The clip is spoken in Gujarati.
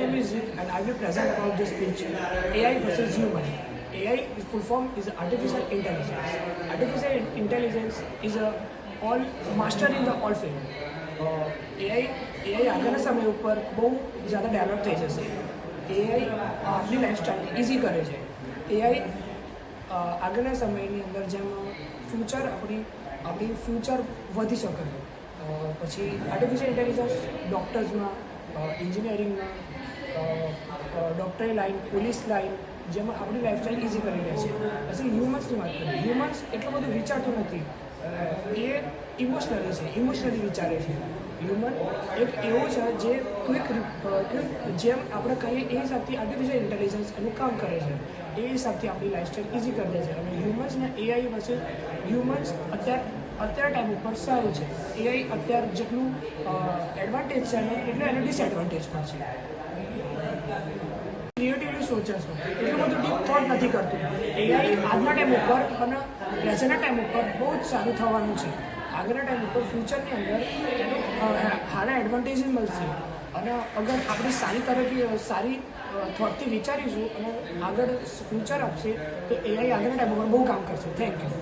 name is Zid and I will present about this speech AI versus human. AI is full form is artificial intelligence. Artificial intelligence is a all master in the all field. AI આગળના સમય ઉપર બહુ ज़्यादा ડેવલપ થઈ જશે. AI આપણી લાઈફસ્ટાઈલ ઇઝી કરે છે. AI આગળના સમયની અંદર જેમ ફ્યુચર આપણી ફ્યુચર વધી શકે. પછી આર્ટિફિશિયલ ઇન્ટેલિજન્સ ડૉક્ટર્સમાં, એન્જિનિયરિંગમાં, ડૉક્ટરી લાઈન, પોલીસ લાઈન જેમાં આપણી લાઈફસ્ટાઈલ ઇઝી કરી લે છે. પછી હ્યુમન્સની વાત કરીએ, હ્યુમન્સ એટલું બધું વિચારતું નથી, એ ઇમોશનલી વિચારે છે. હ્યુમન એક એવો છે જે ક્વિક જેમ આપણે કહીએ એ હિસાબથી આર્ટિફિશિયલ ઇન્ટેલિજન્સ એનું કામ કરે છે, એ હિસાબથી આપણી લાઈફસ્ટાઈલ ઇઝી કરી દે છે. અને હ્યુમન્સને AI વચ્ચે હ્યુમન્સ અત્યારે ટાઈમ ઉપર સારું છે. AI અત્યારે જેટલું એડવાન્ટેજ છે એટલું એને ડિસએડવાન્ટેજ પણ છે. ક્રિએટિવલી સોચે છે, એટલું બધું ડીપ થોટ નથી કરતું. AI આજના ટાઈમ ઉપર અને પ્રેઝન્ટના ટાઈમ ઉપર બહુ જ સારું થવાનું છે. આગળના ટાઈમ ઉપર ફ્યુચરની અંદર એનું સારા એડવાન્ટેજ મળશે. અને અગર આપણે સારી થોટથી વિચારીશું અને આગળ ફ્યુચર આપશે તો AI આગળના ટાઈમ ઉપર બહુ કામ કરશે. Thank you.